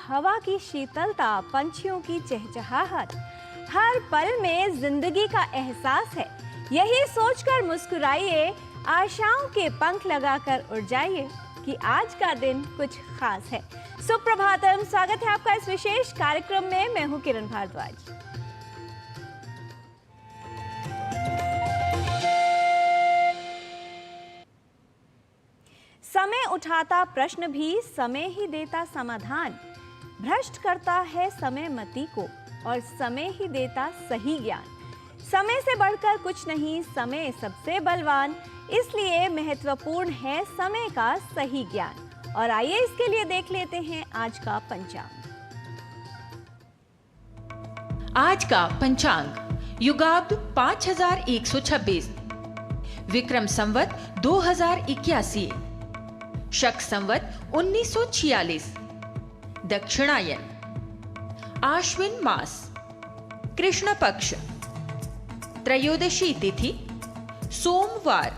हवा की शीतलता, पंछियों की चहचहाहट, हर पल में जिंदगी का एहसास है। यही सोचकर मुस्कुराइए, आशाओं के पंख लगाकर उड़ जाइए कि आज का दिन कुछ खास है। सुप्रभातम, स्वागत है आपका इस विशेष कार्यक्रम में। मैं हूं किरण भारद्वाज। समय उठाता प्रश्न भी समय ही देता समाधान। भ्रष्ट करता है समय मति को और समय ही देता सही ज्ञान। समय से बढ़कर कुछ नहीं, समय सबसे बलवान, इसलिए महत्वपूर्ण है समय का सही ज्ञान। और आइए इसके लिए देख लेते हैं आज का पंचांग। आज का पंचांग युगाब्द 5126, विक्रम संवत 2081, शक संवत 1946, दक्षिणायन, आश्विन मास, कृष्ण पक्ष, त्रयोदशी तिथि सोमवार,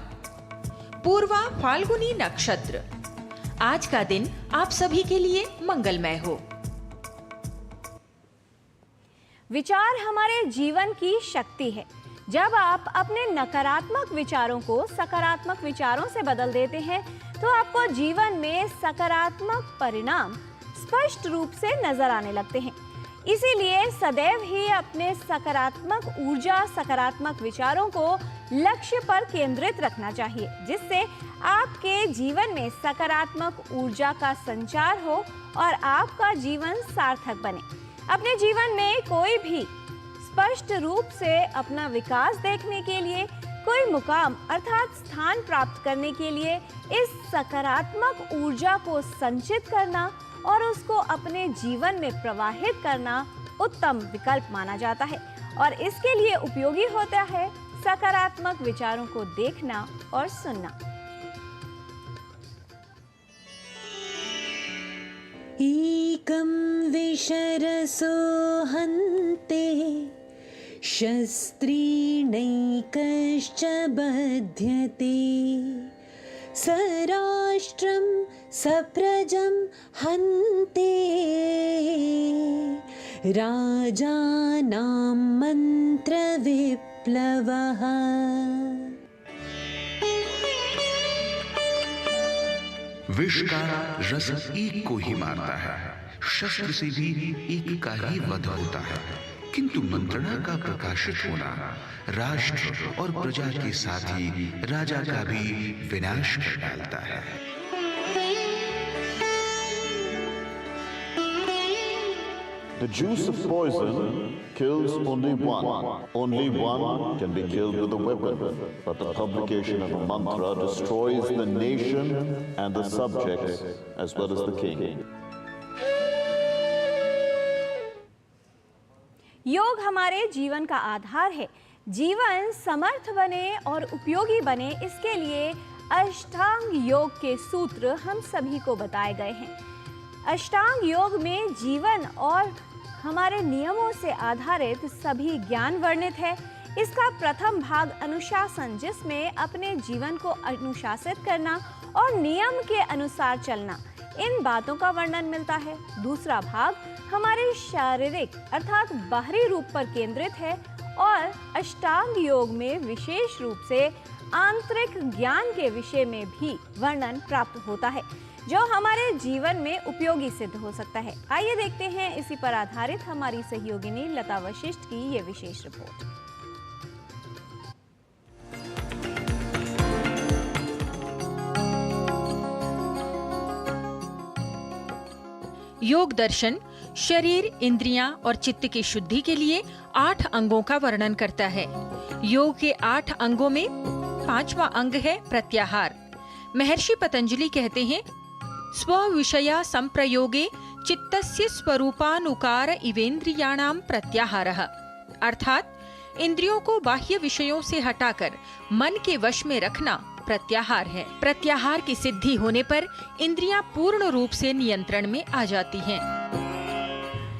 पूर्वा फाल्गुनी नक्षत्र। आज का दिन आप सभी के लिए मंगलमय हो। विचार हमारे जीवन की शक्ति है। जब आप अपने नकारात्मक विचारों को सकारात्मक विचारों से बदल देते हैं तो आपको जीवन में सकारात्मक परिणाम स्पष्ट रूप से नजर आने लगते हैं। इसीलिए सदैव ही अपने सकारात्मक ऊर्जा, सकारात्मक विचारों को लक्ष्य पर केंद्रित रखना चाहिए, जिससे आपके जीवन में सकारात्मक ऊर्जा का संचार हो और आपका जीवन सार्थक बने। अपने जीवन में कोई भी स्पष्ट रूप से अपना विकास देखने के लिए, कोई मुकाम अर्थात स्थान प्राप्त करने के लिए इस सकारात्मक ऊर्जा को संचित करना और उसको अपने जीवन में प्रवाहित करना उत्तम विकल्प माना जाता है। और इसके लिए उपयोगी होता है सकारात्मक विचारों को देखना और सुनना। एकं विशरसो हन्ते शस्त्रेणैकश्च बध्यते सराष्ट्रं सप्रजं हन्ते राजानां मन्त्रविप्लवः। विष का रस एक को ही मारता है, शस्त्र से भी एक का ही वध होता है, किंतु मंत्रणा का प्रकाशित होना राष्ट्र और प्रजा के साथ ही राजा का भी विनाश कर डालता है। The juice of poison kills only one. Only one can be killed with a weapon. But the publication of a mantra destroys the nation and the subjects as well as the king. योग हमारे जीवन का आधार है। जीवन समर्थ बने और उपयोगी बने, इसके लिए अष्टांग योग के सूत्र हम सभी को बताए गए हैं। अष्टांग योग में जीवन और हमारे नियमों से आधारित सभी ज्ञान वर्णित है। इसका प्रथम भाग अनुशासन, जिसमें अपने जीवन को अनुशासित करना और नियम के अनुसार चलना, इन बातों का वर्णन मिलता है। दूसरा भाग हमारे शारीरिक अर्थात बाहरी रूप पर केंद्रित है और अष्टांग योग में विशेष रूप से आंतरिक ज्ञान के विषय में भी वर्णन प्राप्त होता है, जो हमारे जीवन में उपयोगी सिद्ध हो सकता है। आइए देखते हैं इसी पर आधारित हमारी सहयोगिनी लता वशिष्ठ की ये विशेष रिपोर्ट। योग दर्शन शरीर, इंद्रियां और चित्त की शुद्धि के लिए 8 अंगों का वर्णन करता है। योग के 8 अंगों में 5वां अंग है प्रत्याहार। महर्षि पतंजलि कहते हैं, स्वविषया संप्रयोगे चित्तस्य स्वरूपानुकार इवेन्द्रियाणां प्रत्याहारः, अर्थात इंद्रियों को बाह्य विषयों से हटाकर मन के वश में रखना प्रत्याहार है। प्रत्याहार की सिद्धि होने पर इंद्रियां पूर्ण रूप से नियंत्रण में आ जाती हैं।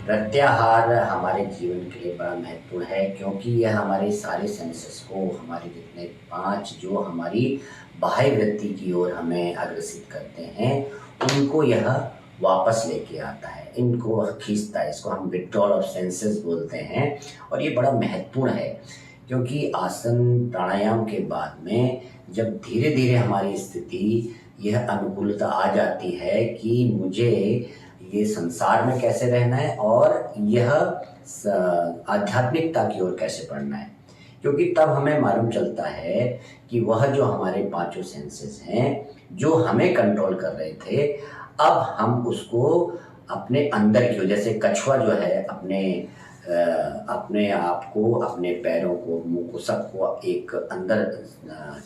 प्रत्याहार हमारे जीवन के लिए बड़ा महत्वपूर्ण है, क्योंकि यह हमारे सारे सेंसेस को, हमारे जितने 5 जो हमारी बाह्य वृत्ति की ओर हमें अग्रसित करते हैं, उनको यह वापस लेके आता है, इनको खींचता है। इसको हम विड्रॉल ऑफ सेंसेस बोलते हैं। और ये बड़ा महत्वपूर्ण है, क्योंकि आसन प्राणायाम के बाद में जब धीरे धीरे हमारी स्थिति यह अनुकूलता आ जाती है कि मुझे ये संसार में कैसे रहना है और यह आध्यात्मिकता की ओर कैसे बढ़ना है, क्योंकि तब हमें मालूम चलता है कि वह जो हमारे पांचों सेंसेस हैं जो हमें कंट्रोल कर रहे थे, अब हम उसको अपने अंदर की ओर, जैसे कछुआ जो है अपने आप को, अपने पैरों को, मुंह को, सबको एक अंदर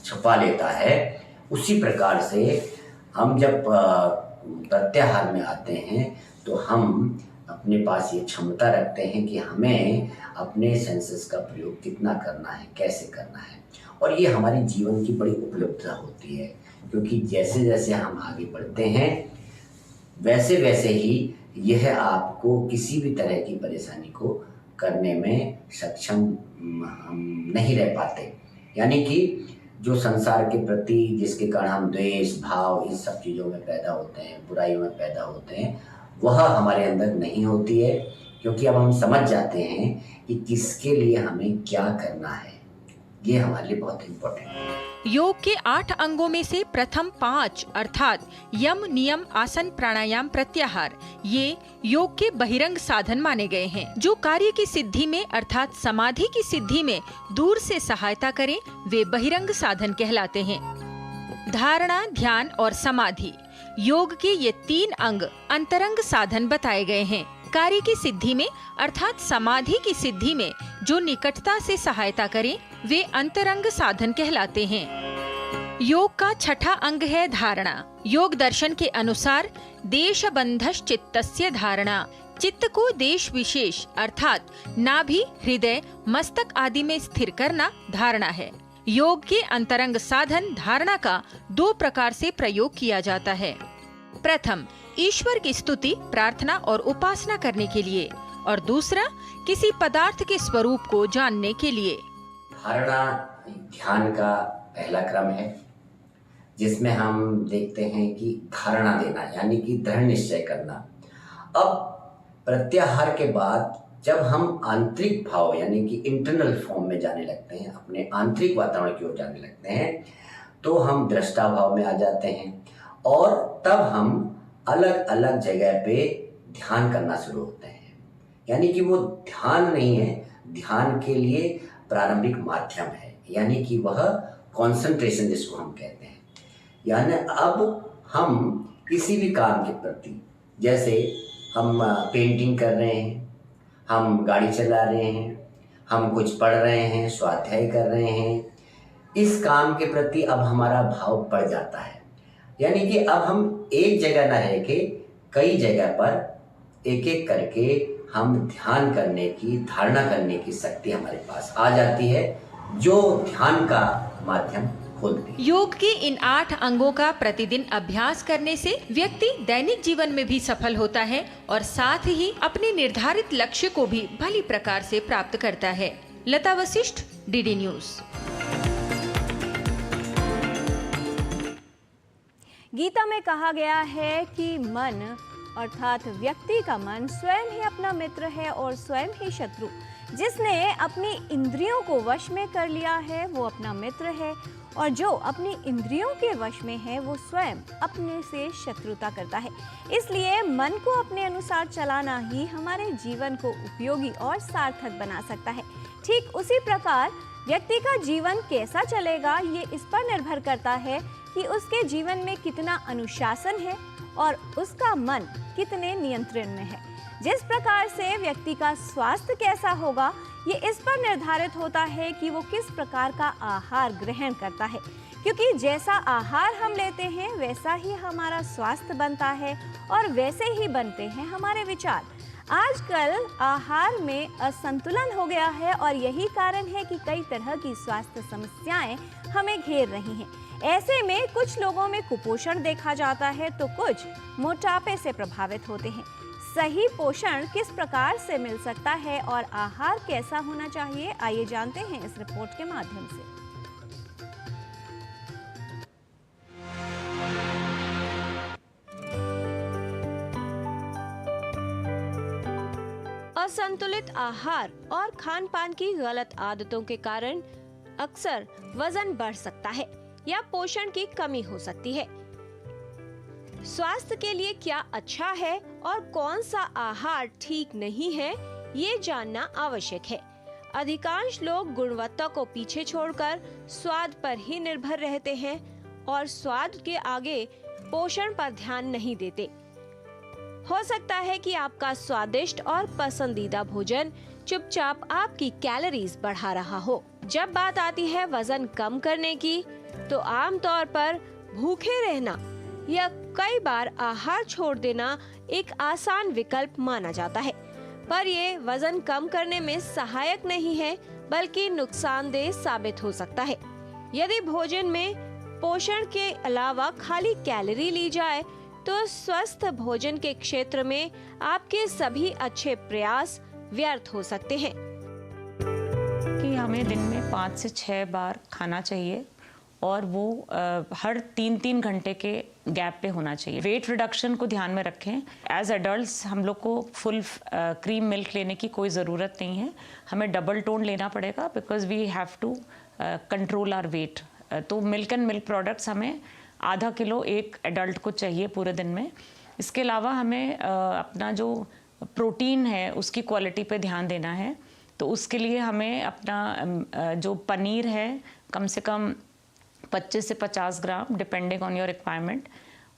छुपा लेता है, उसी प्रकार से हम जब प्रत्याहार में आते हैं तो हम अपने पास ये क्षमता रखते हैं कि हमें अपने सेंसेस का प्रयोग कितना करना है, कैसे करना है। और ये हमारे जीवन की बड़ी उपलब्धता होती है, क्योंकि जैसे जैसे हम आगे बढ़ते हैं वैसे वैसे ही यह आपको किसी भी तरह की परेशानी को करने में सक्षम हम नहीं रह पाते। यानी कि जो संसार के प्रति जिसके कारण हम द्वेष भाव इस सब चीज़ों में पैदा होते हैं, बुराइयों में पैदा होते हैं, वह हमारे अंदर नहीं होती है, क्योंकि अब हम समझ जाते हैं कि किसके लिए हमें क्या करना है। ये हमारे लिए बहुत इम्पोर्टेंट है। योग के 8 अंगों में से प्रथम 5 अर्थात यम, नियम, आसन, प्राणायाम, प्रत्याहार ये योग के बहिरंग साधन माने गए हैं, जो कार्य की सिद्धि में अर्थात समाधि की सिद्धि में दूर से सहायता करें, वे बहिरंग साधन कहलाते हैं। धारणा, ध्यान और समाधि योग के ये 3 अंग अंतरंग साधन बताए गए हैं। कार्य की सिद्धि में अर्थात समाधि की सिद्धि में जो निकटता से सहायता करें, वे अंतरंग साधन कहलाते हैं। योग का 6ठा अंग है धारणा। योग दर्शन के अनुसार देशबंधश्च चित्तस्य धारणा, चित्त को देश विशेष अर्थात नाभि, हृदय, मस्तक आदि में स्थिर करना धारणा है। योग के अंतरंग साधन धारणा का 2 प्रकार से प्रयोग किया जाता है। प्रथम, ईश्वर की स्तुति, प्रार्थना और उपासना करने के लिए, और दूसरा किसी पदार्थ के स्वरूप को जानने के लिए। धारणा ध्यान का पहला क्रम है, जिसमें हम देखते हैं कि धारणा देना यानी कि दृढ़ निश्चय करना। अब प्रत्याहार के बाद जब हम आंतरिक भाव यानी कि इंटरनल फॉर्म में जाने लगते हैं, अपने आंतरिक वातावरण की ओर जाने लगते हैं, तो हम दृष्टा भाव में आ जाते हैं और तब हम अलग अलग जगह पे ध्यान करना शुरू होते हैं। यानी कि वो ध्यान नहीं है, ध्यान के लिए प्रारंभिक माध्यम है, यानी कि वह कंसंट्रेशन जिसको हम कहते हैं। यानी अब हम किसी भी काम के प्रति, जैसे हम पेंटिंग कर रहे हैं, हम गाड़ी चला रहे हैं, हम कुछ पढ़ रहे हैं, स्वाध्याय कर रहे हैं, इस काम के प्रति अब हमारा भाव बढ़ जाता है। यानी कि अब हम एक जगह न रह के कई जगह पर एक एक करके हम ध्यान करने की, धारणा करने की शक्ति हमारे पास आ जाती है, जो ध्यान का माध्यम खोलती है। योग के इन 8 अंगों का प्रतिदिन अभ्यास करने से व्यक्ति दैनिक जीवन में भी सफल होता है और साथ ही अपने निर्धारित लक्ष्य को भी भली प्रकार से प्राप्त करता है। लता वशिष्ठ, डीडी न्यूज। गीता में कहा गया है कि मन अर्थात व्यक्ति का मन स्वयं ही अपना मित्र है और स्वयं ही शत्रु। जिसने अपनी इंद्रियों को वश में कर लिया है वो अपना मित्र है, और जो अपनी इंद्रियों के वश में है वो स्वयं अपने से शत्रुता करता है। इसलिए मन को अपने अनुसार चलाना ही हमारे जीवन को उपयोगी और सार्थक बना सकता है। ठीक उसी प्रकार व्यक्ति का जीवन कैसा चलेगा ये इस पर निर्भर करता है कि उसके जीवन में कितना अनुशासन है और उसका मन कितने नियंत्रण में है। जिस प्रकार से व्यक्ति का स्वास्थ्य कैसा होगा ये इस पर निर्धारित होता है कि वो किस प्रकार का आहार ग्रहण करता है, क्योंकि जैसा आहार हम लेते हैं वैसा ही हमारा स्वास्थ्य बनता है और वैसे ही बनते हैं हमारे विचार। आजकल आहार में असंतुलन हो गया है और यही कारण है कि कई तरह की स्वास्थ्य समस्याएं हमें घेर रही हैं। ऐसे में कुछ लोगों में कुपोषण देखा जाता है तो कुछ मोटापे से प्रभावित होते हैं। सही पोषण किस प्रकार से मिल सकता है और आहार कैसा होना चाहिए, आइए जानते हैं इस रिपोर्ट के माध्यम से। असंतुलित आहार और खान पान की गलत आदतों के कारण अक्सर वजन बढ़ सकता है या पोषण की कमी हो सकती है। स्वास्थ्य के लिए क्या अच्छा है और कौन सा आहार ठीक नहीं है, ये जानना आवश्यक है। अधिकांश लोग गुणवत्ता को पीछे छोड़कर स्वाद पर ही निर्भर रहते हैं और स्वाद के आगे पोषण पर ध्यान नहीं देते। हो सकता है कि आपका स्वादिष्ट और पसंदीदा भोजन चुपचाप आपकी कैलोरीज बढ़ा रहा हो। जब बात आती है वजन कम करने की, तो आमतौर पर भूखे रहना या कई बार आहार छोड़ देना एक आसान विकल्प माना जाता है, पर ये वजन कम करने में सहायक नहीं है, बल्कि नुकसानदेह साबित हो सकता है। यदि भोजन में पोषण के अलावा खाली कैलोरी ली जाए, तो स्वस्थ भोजन के क्षेत्र में आपके सभी अच्छे प्रयास व्यर्थ हो सकते हैं। कि हमें दिन में 5 से 6 बार खाना चाहिए और वो हर 3-3 घंटे के गैप पे होना चाहिए। वेट रिडक्शन को ध्यान में रखें। एज एडल्ट्स हम लोग को फुल क्रीम मिल्क लेने की कोई ज़रूरत नहीं है, हमें डबल टोन लेना पड़ेगा because we have to control our weight. तो मिल्क एंड मिल्क प्रोडक्ट्स हमें आधा किलो एक एडल्ट को चाहिए पूरे दिन में। इसके अलावा हमें अपना जो प्रोटीन है उसकी क्वालिटी पे ध्यान देना है। तो उसके लिए हमें अपना जो पनीर है कम से कम 25 से 50 ग्राम डिपेंडिंग ऑन योर रिक्वायरमेंट,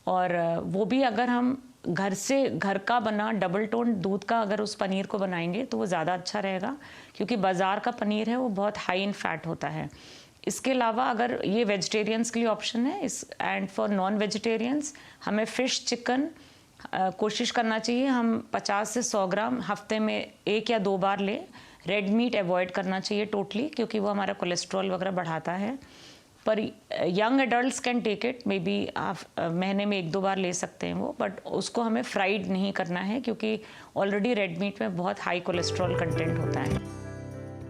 और वो भी अगर हम घर का बना डबल टोन दूध का अगर उस पनीर को बनाएंगे तो वो ज़्यादा अच्छा रहेगा, क्योंकि बाज़ार का पनीर है वो बहुत हाई इन फैट होता है। इसके अलावा अगर ये वेजिटेरियंस के लिए ऑप्शन है, एंड फॉर नॉन वेजिटेरियंस हमें फ़िश चिकन कोशिश करना चाहिए हम 50 से 100 ग्राम हफ्ते में 1 या 2 बार लें। रेड मीट अवॉइड करना चाहिए टोटली, क्योंकि वो हमारा कोलेस्ट्रॉल वगैरह बढ़ाता है। पर young adults can take it, maybe आप महीने में 1-2 बार ले सकते हैं वो, बट उसको हमें फ्राइड नहीं करना है, क्योंकि ऑलरेडी रेड मीट में बहुत हाई कोलेस्ट्रॉल कंटेंट होता है।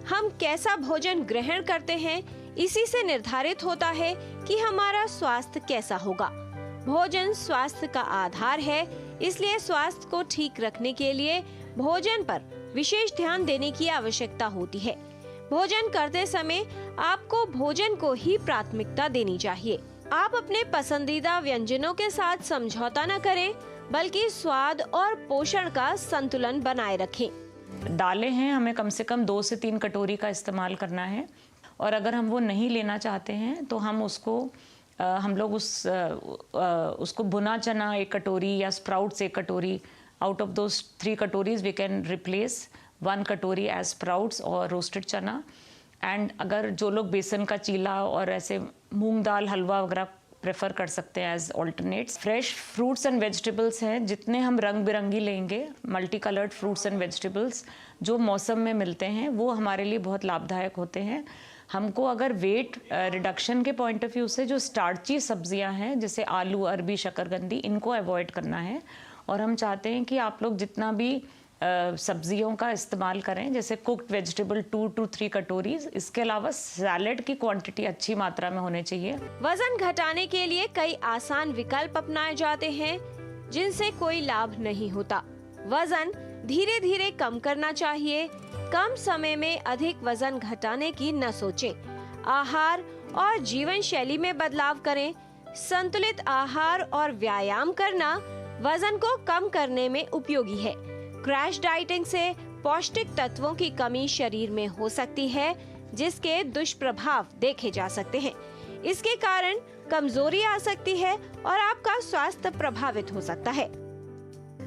हम कैसा भोजन ग्रहण करते हैं, इसी से निर्धारित होता है कि हमारा स्वास्थ्य कैसा होगा। भोजन स्वास्थ्य का आधार है, इसलिए स्वास्थ्य को ठीक रखने के लिए भोजन पर विशेष ध्यान देने की आवश्यकता होती है। भोजन करते समय आपको भोजन को ही प्राथमिकता देनी चाहिए। आप अपने पसंदीदा व्यंजनों के साथ समझौता न करें, बल्कि स्वाद और पोषण का संतुलन बनाए रखें। दालें हैं, हमें कम से कम 2 से 3 कटोरी का इस्तेमाल करना है, और अगर हम वो नहीं लेना चाहते हैं तो हम हम लोग उसको भुना चना 1 कटोरी या स्प्राउट्स 1 कटोरी, आउट ऑफ दोज 3 कटोरीज we can replace 1 katori as sprouts और रोस्टेड चना। एंड अगर जो लोग बेसन का चीला और ऐसे मूंग दाल हलवा वगैरह प्रेफर कर सकते हैं as alternates. Fresh fruits and vegetables हैं, जितने हम रंग बिरंगी लेंगे, multi coloured fruits and vegetables जो मौसम में मिलते हैं, वो हमारे लिए बहुत लाभदायक होते हैं। हमको अगर वेट रिडक्शन के पॉइंट ऑफ व्यू से जो स्टार्ची सब्जियां हैं, जैसे आलू, अरबी, शकरकंदी, इनको अवॉइड करना है। और हम चाहते हैं कि आप लोग जितना भी सब्जियों का इस्तेमाल करें, जैसे कुक्ड वेजिटेबल 2 to 3 कटोरीज। इसके अलावा सैलेड की क्वांटिटी अच्छी मात्रा में होने चाहिए। वजन घटाने के लिए कई आसान विकल्प अपनाए जाते हैं, जिनसे कोई लाभ नहीं होता। वजन धीरे धीरे कम करना चाहिए। कम समय में अधिक वजन घटाने की न सोचें। आहार और जीवन शैली में बदलाव करें। संतुलित आहार और व्यायाम करना वजन को कम करने में उपयोगी है। क्रैश डाइटिंग से पौष्टिक तत्वों की कमी शरीर में हो सकती है, जिसके दुष्प्रभाव देखे जा सकते हैं। इसके कारण कमजोरी आ सकती है और आपका स्वास्थ्य प्रभावित हो सकता है।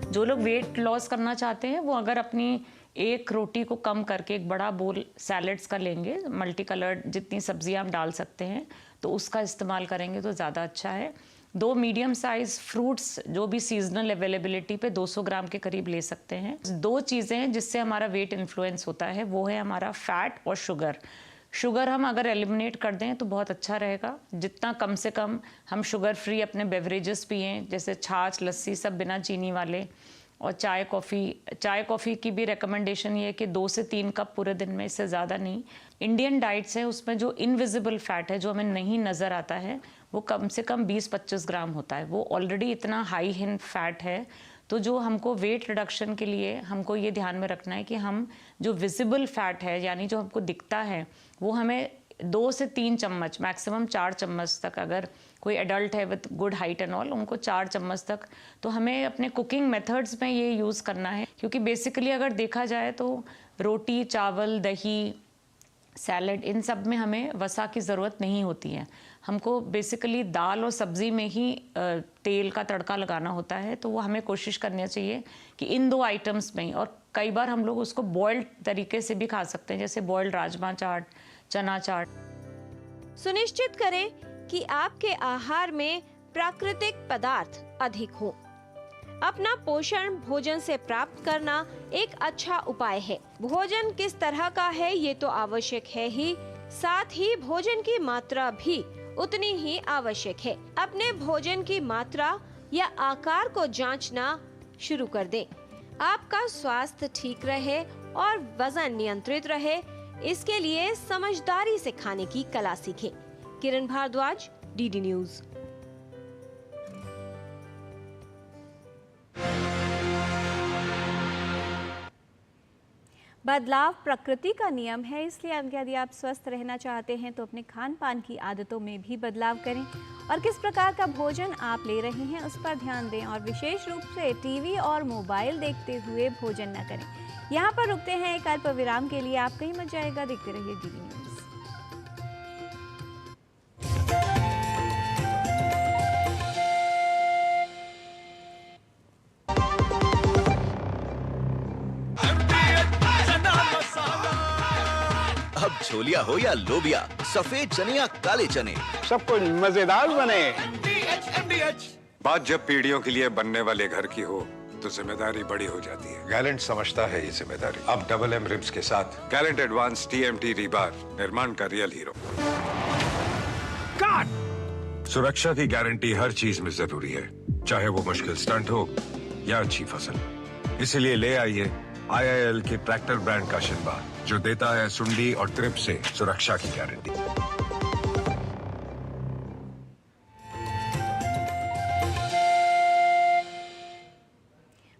जो लोग वेट लॉस करना चाहते हैं, वो अगर अपनी 1 रोटी को कम करके 1 बड़ा बोल सैलेड्स का लेंगे, मल्टी कलर्ड जितनी सब्जियां आप डाल सकते हैं, तो उसका इस्तेमाल करेंगे तो ज़्यादा अच्छा है। 2 मीडियम साइज फ्रूट्स जो भी सीजनल अवेलेबिलिटी पे 200 ग्राम के करीब ले सकते हैं। 2 चीज़ें हैं जिससे हमारा वेट इन्फ्लुएंस होता है, वो है हमारा फैट और शुगर। शुगर हम अगर एलिमिनेट कर दें तो बहुत अच्छा रहेगा। जितना कम से कम हम शुगर फ्री अपने बेवरेजेस पिएं, जैसे छाछ, लस्सी, सब बिना चीनी वाले, और चाय कॉफ़ी की भी रिकमेंडेशन ये है कि 2 से 3 कप पूरे दिन में, इससे ज़्यादा नहीं। इंडियन डाइट्स है, उसमें जो इनविजिबल फैट है, जो हमें नहीं नज़र आता है, वो कम से कम 20-25 ग्राम होता है। वो ऑलरेडी इतना हाई इन फैट है, तो जो हमको वेट रिडक्शन के लिए हमको ये ध्यान में रखना है कि हम जो विजिबल फैट है यानी जो हमको दिखता है वो हमें 2 से 3 चम्मच मैक्सिमम 4 चम्मच तक, अगर कोई एडल्ट है with good height and all उनको 4 चम्मच तक, तो हमें अपने कुकिंग मेथड्स में ये यूज़ करना है। क्योंकि बेसिकली अगर देखा जाए तो रोटी, चावल, दही, सैलड, इन सब में हमें वसा की ज़रूरत नहीं होती है। हमको बेसिकली दाल और सब्ज़ी में ही तेल का तड़का लगाना होता है, तो वो हमें कोशिश करनी चाहिए कि इन 2 आइटम्स में ही। और कई बार हम लोग उसको बॉइल्ड तरीके से भी खा सकते हैं, जैसे बॉइल्ड राजमा चाट, चना चाट। सुनिश्चित करें कि आपके आहार में प्राकृतिक पदार्थ अधिक हो। अपना पोषण भोजन से प्राप्त करना एक अच्छा उपाय है। भोजन किस तरह का है ये तो आवश्यक है ही, साथ ही भोजन की मात्रा भी उतनी ही आवश्यक है। अपने भोजन की मात्रा या आकार को जांचना शुरू कर दें। आपका स्वास्थ्य ठीक रहे और वजन नियंत्रित रहे, इसके लिए समझदारी से खाने की कला सीखें। किरण भारद्वाज, डीडी न्यूज। बदलाव प्रकृति का नियम है, इसलिए यदि आप स्वस्थ रहना चाहते हैं तो अपने खान पान की आदतों में भी बदलाव करें और किस प्रकार का भोजन आप ले रहे हैं उस पर ध्यान दें। और विशेष रूप से टीवी और मोबाइल देखते हुए भोजन न करें। यहाँ पर रुकते हैं एक अल्प विराम के लिए। आप कहीं मत जाएगा, देखते रहिए डीडी न्यूज। अब छोलिया हो या लोबिया, सफेद चने या काले चने, सब कुछ मजेदार बने। बात जब पीढ़ियों के लिए बनने वाले घर की हो तो जिम्मेदारी बड़ी हो जाती है। गैलेंट समझता है ये जिम्मेदारी। अब डबल एम रिब्स के साथ गैलेंट एडवांस TMT रीबार, निर्माण का रियल हीरो। काट! सुरक्षा की गारंटी हर चीज में जरूरी है, चाहे वो मुश्किल स्टंट हो या अच्छी फसल। इसीलिए ले आइए IIL के ट्रैक्टर ब्रांड का शिनबा, जो देता है सुंडी और ट्रिप से सुरक्षा की गारंटी।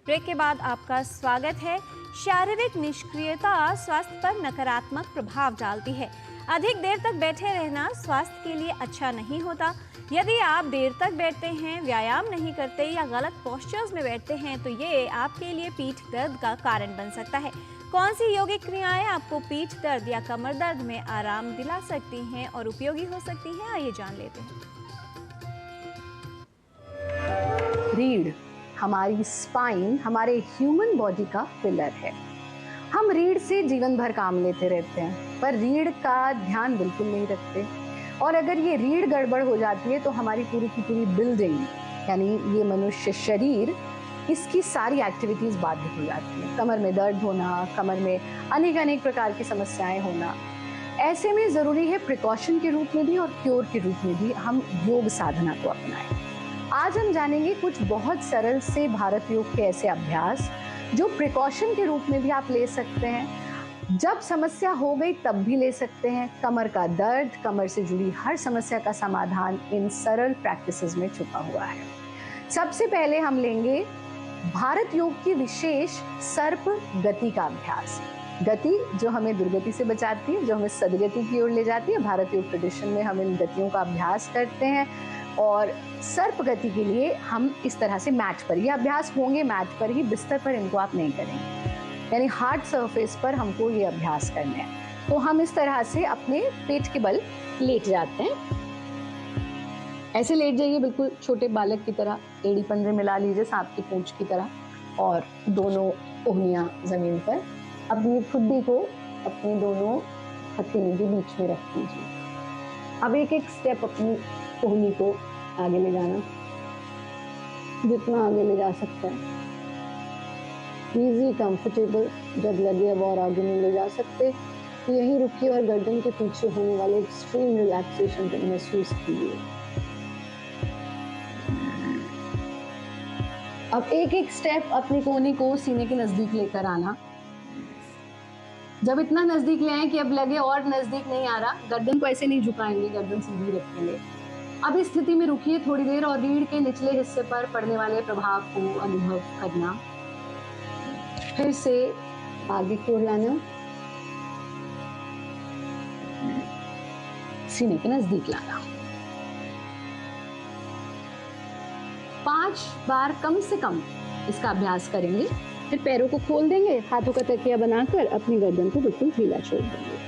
ब्रेक के बाद आपका स्वागत है। शारीरिक निष्क्रियता स्वास्थ्य पर नकारात्मक प्रभाव डालती है। अधिक देर तक बैठे रहना स्वास्थ्य के लिए अच्छा नहीं होता। यदि आप देर तक बैठते हैं, व्यायाम नहीं करते या गलत पोस्चर्स में बैठते हैं तो ये आपके लिए पीठ दर्द का कारण बन सकता है। कौन सी यौगिक क्रियाएं आपको पीठ दर्द या कमर दर्द में आराम दिला सकती हैं और उपयोगी हो सकती हैं, आइए जान लेते हैं। रीढ़ हमारी स्पाइन, हमारे ह्यूमन बॉडी का पिलर है। हम रीढ़ से जीवन भर काम लेते रहते हैं, पर रीढ़ का ध्यान बिल्कुल नहीं रखते। और अगर ये रीढ़ गड़बड़ हो जाती है तो हमारी पूरी की पूरी बिल्डिंग, यानी ये मनुष्य शरीर, इसकी सारी एक्टिविटीज़ बाधित हो जाती हैं। कमर में दर्द होना, कमर में अनेक प्रकार की समस्याएं होना। ऐसे में ज़रूरी है प्रिकॉशन के रूप में भी और क्योर के रूप में भी हम योग साधना को अपनाएं। आज हम जानेंगे कुछ बहुत सरल से भारत योग के ऐसे अभ्यास जो प्रिकॉशन के रूप में भी आप ले सकते हैं, जब समस्या हो गई तब भी ले सकते हैं। कमर का दर्द, कमर से जुड़ी हर समस्या का समाधान इन सरल प्रैक्टिसेस में छुपा हुआ है। सबसे पहले हम लेंगे भारत योग की विशेष सर्प गति का अभ्यास। गति जो हमें दुर्गति से बचाती है, जो हमें सदगति की ओर ले जाती है। भारत योग ट्रेडिशन में हम इन गतियों का अभ्यास करते हैं और सर्प गति के लिए हम इस तरह से मैट पर, ये अभ्यास होंगे मैट पर ही, बिस्तर पर इनको आप नहीं करेंगे, यानी हार्ड सरफेस पर हमको ये अभ्यास करने हैं। तो हम इस तरह से अपने पेट के बल लेट जाते हैं। ऐसे लेट जाइए बिल्कुल छोटे बालक की तरह, एड़ी पंजे मिला लीजिए सांप की पूंछ की तरह और दोनों उंगलियां जमीन पर अपनी खुड्डी को अपने दोनों हथेली के बीच में रख दीजिए। अब एक एक स्टेप अपनी उंगली को आगे ले जाना, जितना आगे ले जा सकते हैं। इजी, कंफर्टेबल, जब लगे अब और आगे नहीं ले जा सकते तो यहीं रुकिए और गर्दन के पीछे होने वाले एक्सट्रीम रिलैक्सेशन को महसूस कीजिए। अब एक एक स्टेप अपनी कोहनी को सीने के नजदीक लेकर आना। जब इतना नजदीक ले आए कि अब लगे और नजदीक नहीं आ रहा, गर्दन को ऐसे नहीं झुकाएंगे, गर्दन सीधी रखेंगे। अब इस स्थिति में रुकिए थोड़ी देर और रीढ़ के निचले हिस्से पर पड़ने वाले प्रभाव को अनुभव करना। फिर से आगे की ओर लाना, सीने के नजदीक लाना। 5 बार कम से कम इसका अभ्यास करेंगे। फिर पैरों को खोल देंगे, हाथों का तकिया बनाकर अपनी गर्दन को बिल्कुल ढीला छोड़ देंगे।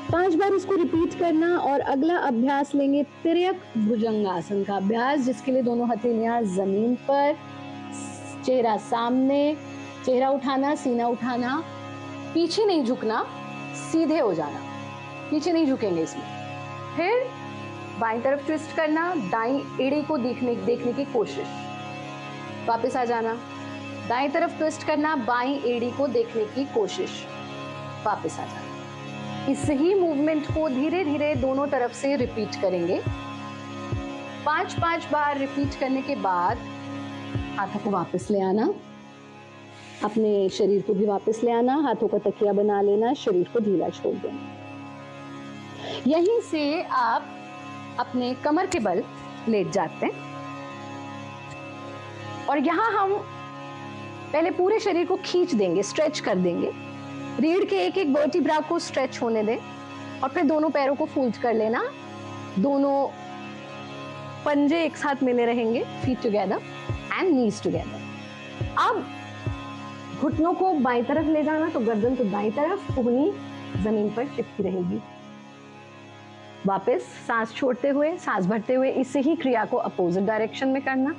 5 बार इसको रिपीट करना और अगला अभ्यास लेंगे तिर्यक भुजंगासन का अभ्यास, जिसके लिए दोनों हथेलियां जमीन पर, चेहरा सामने, चेहरा उठाना, सीना उठाना, पीछे नहीं झुकना, सीधे हो जाना, पीछे नहीं झुकेंगे इसमें। फिर बाईं तरफ ट्विस्ट करना, दाईं एड़ी को देखने की कोशिश, वापस आ जाना। दाईं तरफ ट्विस्ट करना, बाईं एड़ी को देखने की कोशिश, वापस आ जाना। इस ही मूवमेंट को धीरे धीरे दोनों तरफ से रिपीट करेंगे। 5 बार रिपीट करने के बाद हाथों को वापस ले आना, अपने शरीर को भी वापस ले आना, हाथों का तकिया बना लेना, शरीर को ढीला छोड़ देना। यहीं से आप अपने कमर के बल लेट जाते हैं और यहां हम पहले पूरे शरीर को खींच देंगे, स्ट्रेच कर देंगे। रीढ़ के एक एक वर्टिब्रा को स्ट्रेच होने दें और फिर दोनों पैरों को फोल्ड कर लेना। दोनों पंजे एक साथ मिले रहेंगे, feet together and knees together. अब घुटनों को बाईं तरफ ले जाना, तो गर्दन तो दाईं तरफ, कोहनी जमीन पर चिपकी रहेगी। वापस सांस छोड़ते हुए, सांस भरते हुए इसी ही क्रिया को अपोजिट डायरेक्शन में करना,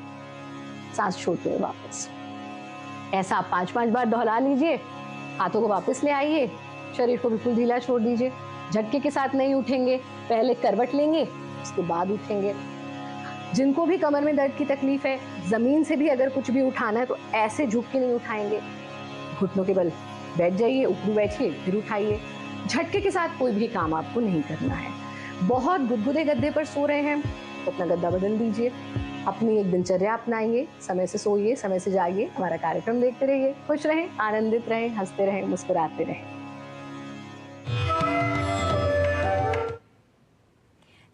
सांस छोड़ते हुए वापस। ऐसा आप 5 बार दोहरा लीजिए। हाथों को वापस ले आइए, शरीर को बिल्कुल ढीला छोड़ दीजिए। झटके के साथ नहीं उठेंगे, पहले करवट लेंगे, उसके बाद उठेंगे। जिनको भी कमर में दर्द की तकलीफ है, जमीन से भी अगर कुछ भी उठाना है तो ऐसे झुक के नहीं उठाएंगे, घुटनों के बल बैठ जाइए, ऊपर बैठिए, फिर उठाइए। झटके के साथ कोई भी काम आपको नहीं करना है। बहुत गुदगुदे गद्दे पर सो रहे हैं तो अपना गद्दा बदल दीजिए। अपनी एक दिनचर्या अपनाइए, समय से सोइए, समय से जाइए। हमारा कार्यक्रम देखते रहिए, खुश रहें, आनंदित रहें, हंसते रहें, मुस्कुराते रहें।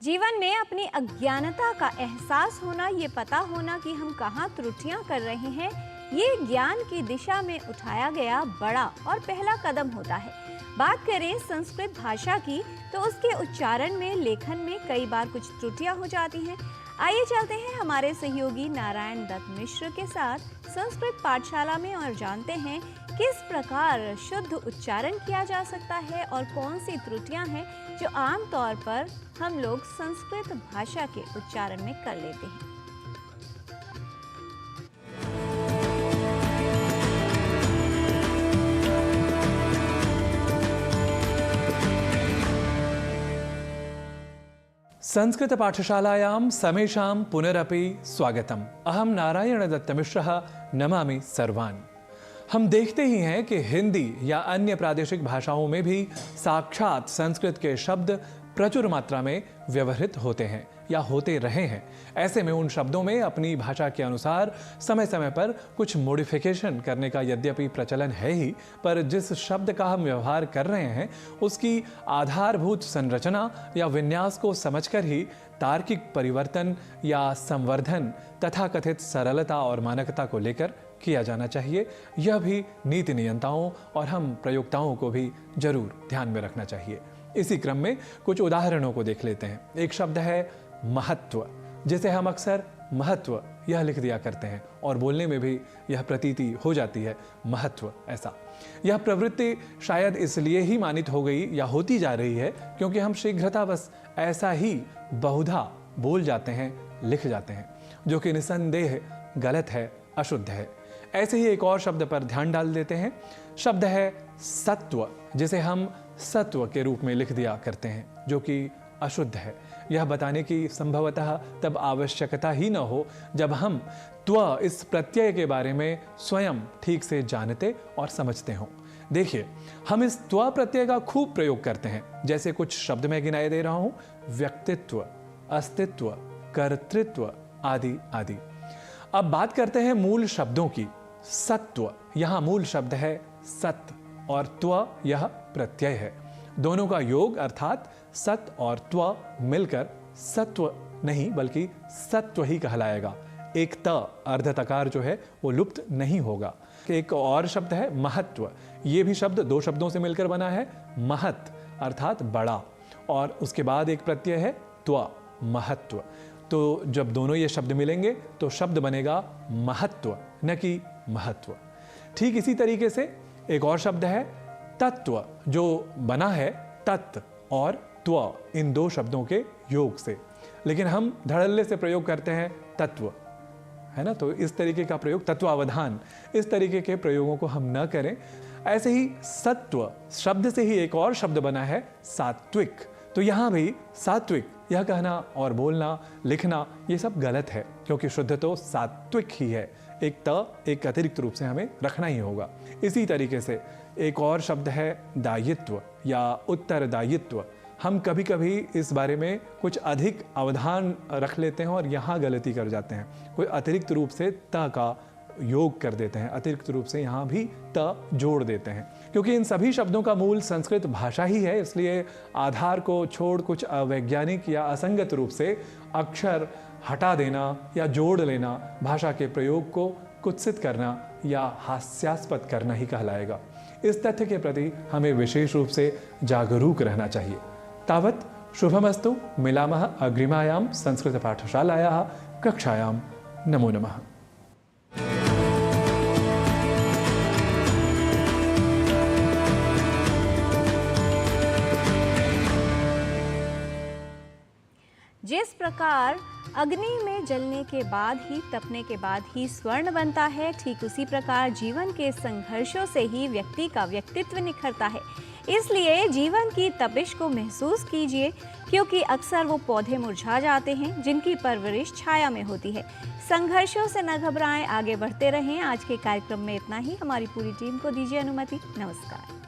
जीवन में अपनी अज्ञानता का एहसास होना, ये पता होना कि हम कहाँ त्रुटियां कर रहे हैं, ये ज्ञान की दिशा में उठाया गया बड़ा और पहला कदम होता है। बात करें संस्कृत भाषा की, तो उसके उच्चारण में, लेखन में कई बार कुछ त्रुटियां हो जाती हैं। आइए चलते हैं हमारे सहयोगी नारायण दत्त मिश्र के साथ संस्कृत पाठशाला में और जानते हैं किस प्रकार शुद्ध उच्चारण किया जा सकता है और कौन सी त्रुटियां हैं जो आम तौर पर हम लोग संस्कृत भाषा के उच्चारण में कर लेते हैं। संस्कृत पाठशालायां समेषां पुनरपि स्वागतम। अहम नारायण दत्त मिश्रः नमामि सर्वान्। हम देखते ही हैं कि हिंदी या अन्य प्रादेशिक भाषाओं में भी साक्षात संस्कृत के शब्द प्रचुर मात्रा में व्यवहृत होते हैं या होते रहे हैं। ऐसे में उन शब्दों में अपनी भाषा के अनुसार समय समय पर कुछ मॉडिफिकेशन करने का यद्यपि प्रचलन है ही, पर जिस शब्द का हम व्यवहार कर रहे हैं उसकी आधारभूत संरचना या विन्यास को समझकर ही तार्किक परिवर्तन या संवर्धन तथा कथित सरलता और मानकता को लेकर किया जाना चाहिए। यह भी नीति नियंताओं और हम प्रयोक्ताओं को भी जरूर ध्यान में रखना चाहिए। इसी क्रम में कुछ उदाहरणों को देख लेते हैं। एक शब्द है महत्व, जिसे हम अक्सर महत्व यह लिख दिया करते हैं और बोलने में भी यह प्रतीति हो जाती है महत्व ऐसा। यह प्रवृत्ति शायद इसलिए ही मानित हो गई या होती जा रही है क्योंकि हम शीघ्रतावश ऐसा ही बहुधा बोल जाते हैं, लिख जाते हैं, जो कि निसंदेह गलत है, अशुद्ध है। ऐसे ही एक और शब्द पर ध्यान डाल देते हैं। शब्द है सत्व, जिसे हम सत्व के रूप में लिख दिया करते हैं, जो कि अशुद्ध है। यह बताने की संभवतः तब आवश्यकता ही न हो जब हम त्व इस प्रत्यय के बारे में स्वयं ठीक से जानते और समझते हों। देखिए, हम इस त्व प्रत्यय का खूब प्रयोग करते हैं, जैसे कुछ शब्द में गिनाए दे रहा हूं, व्यक्तित्व, अस्तित्व, कर्तृत्व आदि आदि। अब बात करते हैं मूल शब्दों की। सत्व, यहां मूल शब्द है सत और त्व यह प्रत्यय है। दोनों का योग अर्थात सत और त्व मिलकर सत्व नहीं बल्कि सत्व ही कहलाएगा। एक त अर्ध तकार जो है वो लुप्त नहीं होगा। एक और शब्द है महत्व। ये भी शब्द दो शब्दों से मिलकर बना है, महत अर्थात बड़ा, और उसके बाद एक प्रत्यय है त्व, महत्व। तो जब दोनों ये शब्द मिलेंगे तो शब्द बनेगा महत्व, न कि महत्व। ठीक इसी तरीके से एक और शब्द है तत्व, जो बना है तत् और त्व, इन दो शब्दों के योग से, लेकिन हम धड़ल्ले से प्रयोग करते हैं तत्व, है ना। तो इस तरीके का प्रयोग, तत्वावधान, इस तरीके के प्रयोगों को हम न करें। ऐसे ही सत्व शब्द से ही एक और शब्द बना है सात्विक। तो यहाँ भी सात्विक यह कहना और बोलना, लिखना ये सब गलत है, क्योंकि शुद्ध तो सात्विक ही है। एक त एक अतिरिक्त रूप से हमें रखना ही होगा। इसी तरीके से एक और शब्द है दायित्व या उत्तरदायित्व। हम कभी कभी इस बारे में कुछ अधिक अवधान रख लेते हैं और यहाँ गलती कर जाते हैं। कोई अतिरिक्त रूप से त का योग कर देते हैं, अतिरिक्त रूप से यहाँ भी त जोड़ देते हैं। क्योंकि इन सभी शब्दों का मूल संस्कृत भाषा ही है, इसलिए आधार को छोड़ कुछ अवैज्ञानिक या असंगत रूप से अक्षर हटा देना या जोड़ लेना भाषा के प्रयोग को कुत्सित करना या हास्यास्पद करना ही कहलाएगा। इस तथ्य के प्रति हमें विशेष रूप से जागरूक रहना चाहिए। तावत् शुभमस्तु। मिलामः अग्रिमायां संस्कृतपाठशालायाः कक्षायां। नमो नमः। जिस प्रकार अग्नि में जलने के बाद ही, तपने के बाद ही स्वर्ण बनता है, ठीक उसी प्रकार जीवन के संघर्षों से ही व्यक्ति का व्यक्तित्व निखरता है। इसलिए जीवन की तपिश को महसूस कीजिए, क्योंकि अक्सर वो पौधे मुरझा जाते हैं जिनकी परवरिश छाया में होती है। संघर्षों से न घबराएं, आगे बढ़ते रहें। आज के कार्यक्रम में इतना ही। हमारी पूरी टीम को दीजिए अनुमति। नमस्कार।